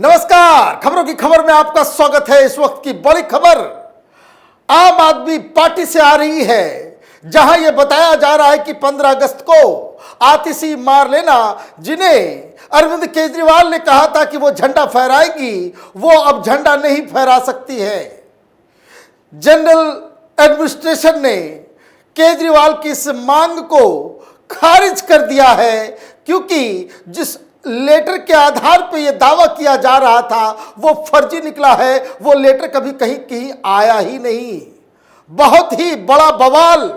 नमस्कार, खबरों की खबर में आपका स्वागत है। इस वक्त की बड़ी खबर आम आदमी पार्टी से आ रही है, जहां यह बताया जा रहा है कि 15 अगस्त को आतिशी मार लेना, जिन्हें अरविंद केजरीवाल ने कहा था कि वो झंडा फहराएगी, वो अब झंडा नहीं फहरा सकती है। जनरल एडमिनिस्ट्रेशन ने केजरीवाल की इस मांग को खारिज कर दिया है, क्योंकि जिस लेटर के आधार पर यह दावा किया जा रहा था वो फर्जी निकला है। वो लेटर कभी कहीं आया ही नहीं। बहुत ही बड़ा बवाल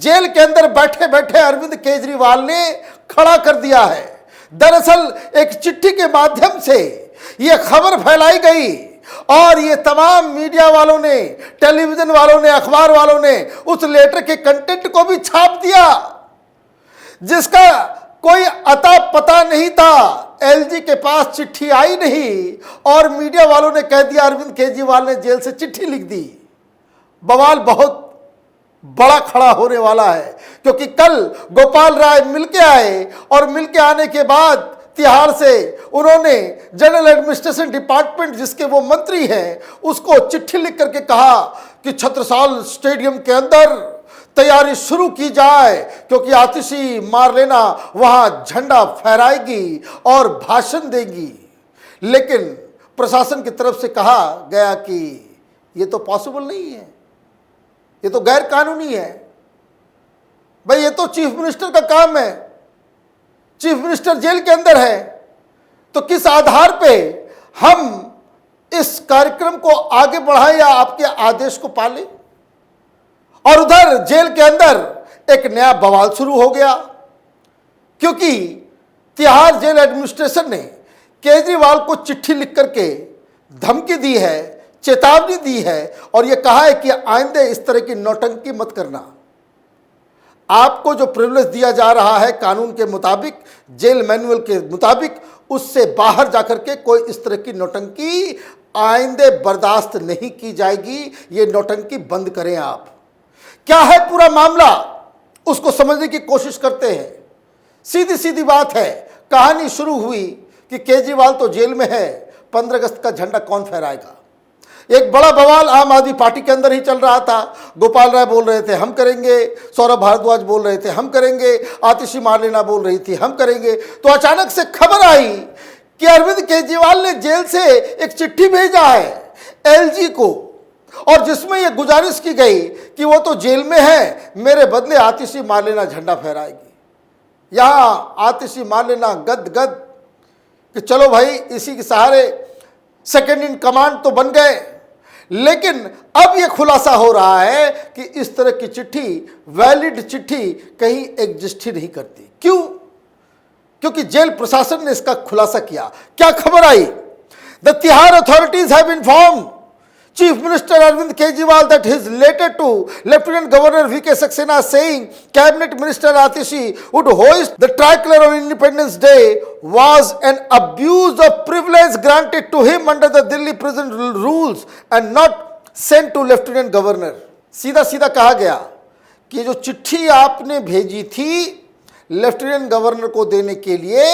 जेल के अंदर बैठे बैठे अरविंद केजरीवाल ने खड़ा कर दिया है। दरअसल एक चिट्ठी के माध्यम से यह खबर फैलाई गई और ये तमाम मीडिया वालों ने, टेलीविजन वालों ने, अखबार वालों ने उस लेटर के कंटेंट को भी छाप दिया, जिसका कोई अता पता नहीं था। एलजी के पास चिट्ठी आई नहीं और मीडिया वालों ने कह दिया अरविंद केजरीवाल ने जेल से चिट्ठी लिख दी। बवाल बहुत बड़ा खड़ा होने वाला है, क्योंकि कल गोपाल राय मिलके आए और मिलके आने के बाद तिहाड़ से उन्होंने जनरल एडमिनिस्ट्रेशन डिपार्टमेंट, जिसके वो मंत्री हैं, उसको चिट्ठी लिख करके कहा कि छत्रसाल स्टेडियम के अंदर तैयारी शुरू की जाए, क्योंकि आतिशी मार लेना वहां झंडा फहराएगी और भाषण देगी। लेकिन प्रशासन की तरफ से कहा गया कि यह तो पॉसिबल नहीं है, ये तो गैर कानूनी है। भाई, ये तो चीफ मिनिस्टर का काम है, चीफ मिनिस्टर जेल के अंदर है, तो किस आधार पे हम इस कार्यक्रम को आगे बढ़ाएं या आपके आदेश को पालें। और उधर जेल के अंदर एक नया बवाल शुरू हो गया, क्योंकि तिहाड़ जेल एडमिनिस्ट्रेशन ने केजरीवाल को चिट्ठी लिख करके धमकी दी है, चेतावनी दी है और यह कहा है कि आइंदे इस तरह की नौटंकी मत करना। आपको जो प्रिविलेज दिया जा रहा है कानून के मुताबिक, जेल मैनुअल के मुताबिक, उससे बाहर जाकर के कोई इस तरह की नौटंकी आइंदे बर्दाश्त नहीं की जाएगी। ये नौटंकी बंद करें आप। क्या है पूरा मामला, उसको समझने की कोशिश करते हैं। सीधी सीधी बात है, कहानी शुरू हुई कि केजरीवाल तो जेल में है, 15 अगस्त का झंडा कौन फहराएगा। एक बड़ा बवाल आम आदमी पार्टी के अंदर ही चल रहा था। गोपाल राय बोल रहे थे हम करेंगे, सौरभ भारद्वाज बोल रहे थे हम करेंगे, आतिशी मार लेना बोल रही थी हम करेंगे। तो अचानक से खबर आई कि अरविंद केजरीवाल ने जेल से एक चिट्ठी भेजा है एलजी को, और जिसमें यह गुजारिश की गई कि वो तो जेल में है, मेरे बदले आतिशी मार लेना झंडा फहराएगी। यहां आतिशी मार लेना गद गद कि चलो भाई, इसी के सहारे सेकंड इन कमांड तो बन गए। लेकिन अब यह खुलासा हो रहा है कि इस तरह की चिट्ठी, वैलिड चिट्ठी, कहीं एग्जिस्ट ही नहीं करती। क्यों? क्योंकि जेल प्रशासन ने इसका खुलासा किया। क्या खबर आई? The Tihar authorities have informed Chief Minister Arvind Kejriwal that his letter to Lieutenant Governor V.K. Saxena saying Cabinet Minister Atishi would hoist the tricolor on Independence Day was an abuse of privilege granted to him under the Delhi prison rules and not sent to Lieutenant Governor. सीधा सीधा कहा गया कि जो चिट्ठी आपने भेजी थी लेफ्टिनेंट गवर्नर को देने के लिए,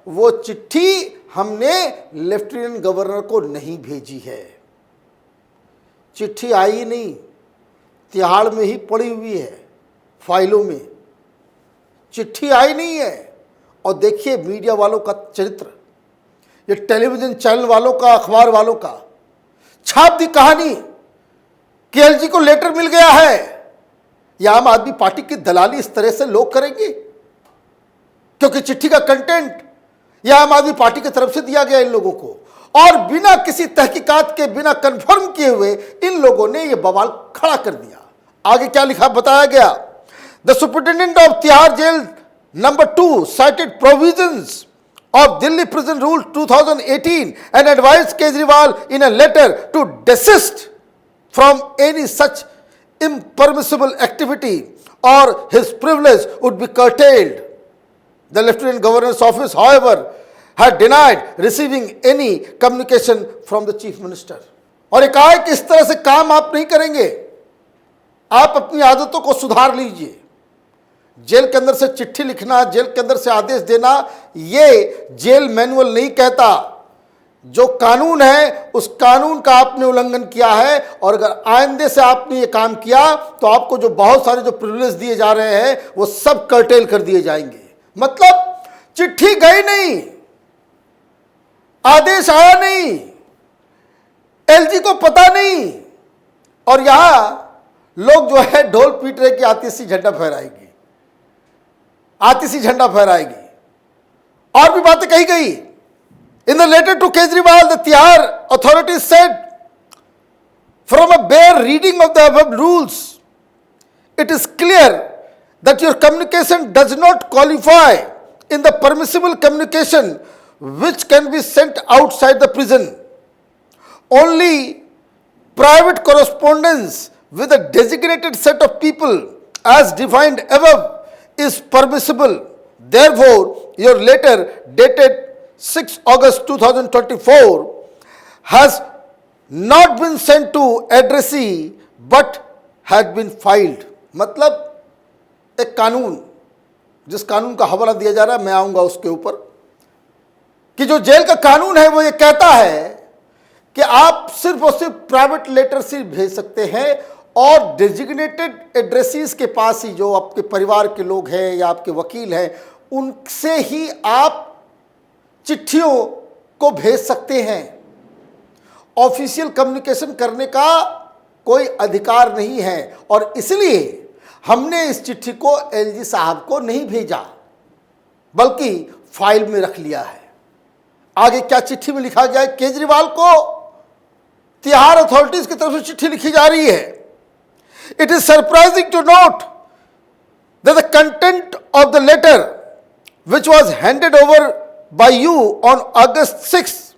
वो चिट्ठी हमने लेफ्टिनेंट गवर्नर को नहीं भेजी है। चिट्ठी आई ही नहीं, तिहाड़ में ही पड़ी हुई है फाइलों में, चिट्ठी आई नहीं है। और देखिए मीडिया वालों का चरित्र, ये टेलीविजन चैनल वालों का, अखबार वालों का, छाप दी कहानी कि एलजी को लेटर मिल गया है। यह आम आदमी पार्टी की दलाली इस तरह से लोग करेंगे, क्योंकि चिट्ठी का कंटेंट यह आम आदमी पार्टी की तरफ से दिया गया इन लोगों को, और बिना किसी तहकीकात के, बिना कंफर्म किए हुए इन लोगों ने यह बवाल खड़ा कर दिया। आगे क्या लिखा बताया गया? The superintendent of Tihar jail number 2 cited provisions of Delhi Prison Rule 2018 and advised Kejriwal in a letter to desist from any such impermissible activity or his privilege would be curtailed. The Lieutenant Governor's office, however, had denied receiving any communication from the Chief Minister. और एक आए कि इस तरह से काम आप नहीं करेंगे, आप अपनी आदतों को सुधार लीजिए। जेल के अंदर से चिट्ठी लिखना, जेल के अंदर से आदेश देना, ये जेल मैनुअल नहीं कहता। जो कानून है उस कानून का आपने उल्लंघन किया है, और अगर आइंदे से आपने ये काम किया तो आपको जो बहुत सारे जो प्रिविलेज दिए जा रहे हैं वो सब कर्टेल कर दिए जाएंगे। मतलब चिट्ठी गई नहीं, आदेश आया नहीं, एलजी को पता नहीं, और यहां लोग जो है ढोल पीट रहे कि आतिशी झंडा फहराएगी, आतिशी झंडा फहराएगी, और भी बातें कही गई। In the letter to Kejriwal, the Tihar authorities said, from a bare reading of the above rules, it is clear that your communication does not qualify in the permissible communication which can be sent outside the prison. Only private correspondence with a designated set of people as defined above is permissible. Therefore, your letter dated 6 August 2024 has not been sent to addressee but had been filed. मतलब एक कानून, जिस कानून का हवाला दिया जा रहा है, मैं आऊंगा उसके ऊपर, कि जो जेल का कानून है वो ये कहता है कि आप सिर्फ और सिर्फ प्राइवेट लेटर से भेज सकते हैं, और डेजिग्नेटेड एड्रेसीज के पास ही, जो आपके परिवार के लोग हैं या आपके वकील हैं, उनसे ही आप चिट्ठियों को भेज सकते हैं। ऑफिशियल कम्युनिकेशन करने का कोई अधिकार नहीं है, और इसलिए हमने इस चिट्ठी को एलजी साहब को नहीं भेजा बल्कि फाइल में रख लिया है। आगे क्या चिट्ठी में लिखा गया है? केजरीवाल को तिहाड़ अथॉरिटीज की तरफ से चिट्ठी लिखी जा रही है। It is surprising to note that the content of the letter which was handed over by you on August 6th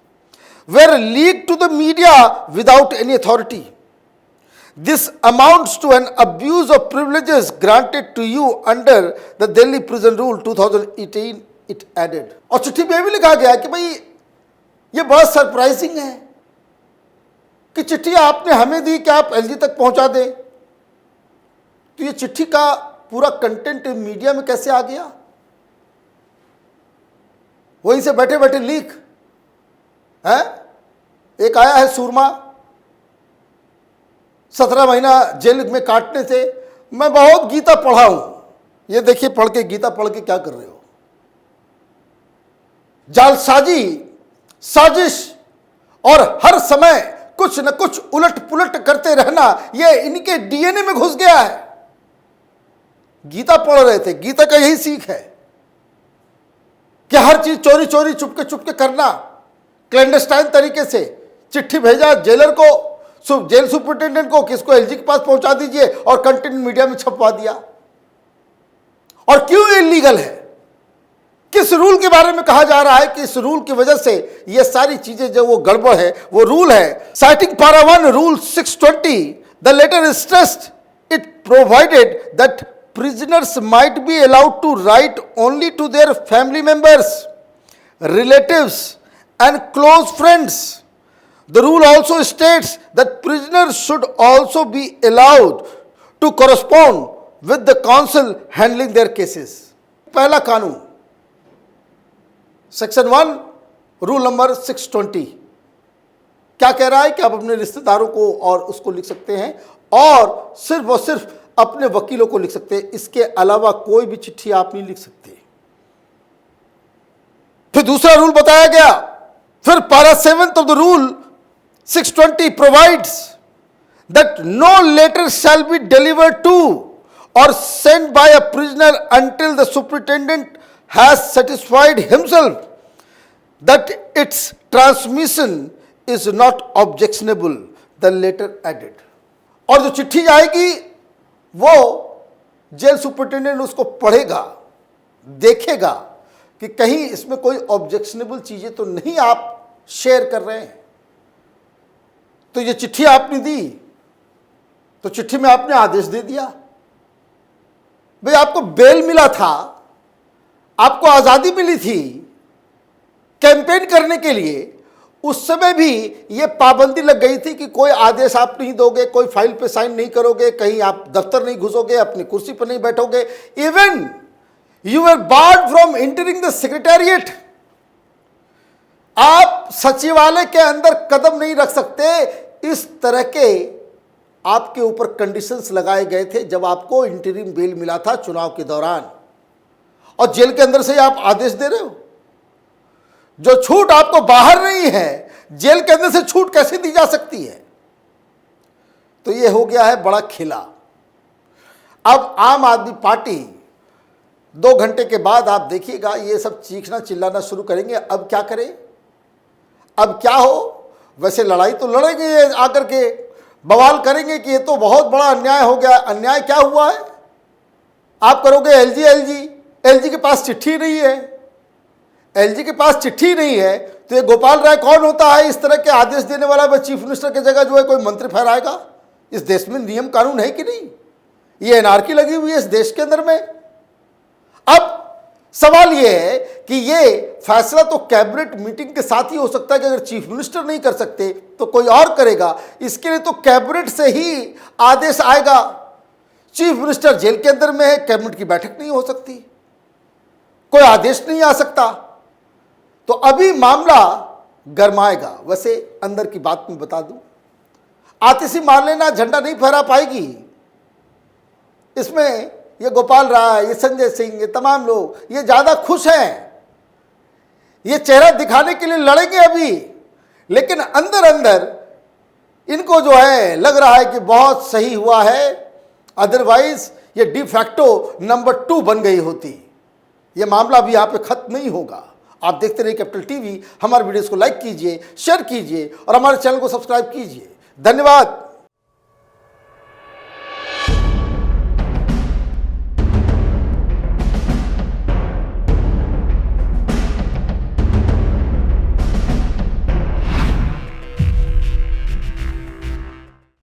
were leaked to the media without any authority. This amounts to an abuse of privileges granted to you under the Delhi Prison Rule 2018, it added. और चिट्ठी में भी लिखा गया कि भाई ये बहुत सरप्राइजिंग है कि चिट्ठी आपने हमें दी कि आप एलजी तक पहुंचा दें। तो ये चिट्ठी का पूरा कंटेंट मीडिया में कैसे आ गया? वहीं से बैठे बैठे लीक है। एक आया है सूरमा, 17 महीना जेल में काटने से। मैं बहुत गीता पढ़ा हूं, ये देखिए पढ़ के, गीता पढ़ के क्या कर रहे हो? जालसाजी, साजिश और हर समय कुछ न कुछ उलट पुलट करते रहना, ये इनके डीएनए में घुस गया है। गीता पढ़ रहे थे, गीता का यही सीख है कि हर चीज चोरी चोरी चुपके करना, क्लैंडस्टाइन तरीके से। चिट्ठी भेजा जेलर को, जेल सुपरिटेंडेंट को, किसको, एलजी के पास पहुंचा दीजिए, और कंटेंट मीडिया में छपवा दिया। और क्यों इलीगल है? किस रूल के बारे में कहा जा रहा है कि इस रूल की वजह से ये सारी चीजें जो वो गड़बड़ है? वो रूल है citing para 1 rule 620, the letter stressed it provided that prisoners might be allowed to write only to their family members, relatives and close friends. The rule also states that prisoners should also be allowed to correspond with the counsel handling their cases. पहला कानून section 1 rule number 620 क्या कह रहा है कि आप अपने रिश्तेदारों को और उसको लिख सकते हैं, और सिर्फ अपने वकीलों को लिख सकते हैं। इसके अलावा कोई भी चिट्ठी आप नहीं लिख सकते। फिर दूसरा रूल बताया गया, फिर para 7 of the rule 620 provides that no letter shall be delivered to or send by a prisoner until the superintendent has satisfied himself that its transmission is not objectionable, the letter added. और जो चिट्ठी जाएगी वो jail superintendent उसको पढ़ेगा, देखेगा कि कहीं इसमें कोई ऑब्जेक्शनेबल चीजें तो नहीं आप शेयर कर रहे हैं। तो ये चिट्ठी आपने दी, तो चिट्ठी में आपने आदेश दे दिया। भाई आपको बेल मिला था, आपको आजादी मिली थी कैंपेन करने के लिए, उस समय भी ये पाबंदी लग गई थी कि कोई आदेश आप नहीं दोगे, कोई फाइल पे साइन नहीं करोगे, कहीं आप दफ्तर नहीं घुसोगे, अपनी कुर्सी पर नहीं बैठोगे। Even you were board from entering the secretariat. आप सचिवालय के अंदर कदम नहीं रख सकते। इस तरह के आपके ऊपर कंडीशंस लगाए गए थे जब आपको इंटरिम बेल मिला था चुनाव के दौरान, और जेल के अंदर से आप आदेश दे रहे हो। जो छूट आपको बाहर नहीं है, जेल के अंदर से छूट कैसे दी जा सकती है? तो ये हो गया है बड़ा खेला। अब आम आदमी पार्टी 2 घंटे के बाद आप देखिएगा ये सब चीखना चिल्लाना शुरू करेंगे। अब क्या करें, अब क्या हो? वैसे लड़ाई तो लड़ेंगे, ये आकर के बवाल करेंगे कि ये तो बहुत बड़ा अन्याय हो गया। अन्याय क्या हुआ है? आप करोगे एलजी के पास चिट्ठी नहीं है। एलजी के पास चिट्ठी नहीं है तो ये गोपाल राय कौन होता है इस तरह के आदेश देने वाला? वह चीफ मिनिस्टर की जगह जो है कोई मंत्री फहराएगा? इस देश में नियम कानून है कि नहीं? ये एनार्की लगी हुई है इस देश के अंदर में। अब सवाल यह है कि ये फैसला तो कैबिनेट मीटिंग के साथ ही हो सकता है कि अगर चीफ मिनिस्टर नहीं कर सकते तो कोई और करेगा। इसके लिए तो कैबिनेट से ही आदेश आएगा। चीफ मिनिस्टर जेल के अंदर में है, कैबिनेट की बैठक नहीं हो सकती, कोई आदेश नहीं आ सकता। तो अभी मामला गरमाएगा। वैसे अंदर की बात मैं बता दूं, आतिशी मार्लेना झंडा नहीं फहरा पाएगी। इसमें ये गोपाल राय, ये संजय सिंह, ये तमाम लोग ये ज्यादा खुश हैं। ये चेहरा दिखाने के लिए लड़ेंगे अभी, लेकिन अंदर अंदर इनको जो है लग रहा है कि बहुत सही हुआ है, अदरवाइज ये डिफैक्टो नंबर 2 बन गई होती। ये मामला भी यहाँ पे खत्म नहीं होगा। आप देखते रहिए कैपिटल टीवी। हमारे वीडियोस को लाइक कीजिए, शेयर कीजिए और हमारे चैनल को सब्सक्राइब कीजिए। धन्यवाद।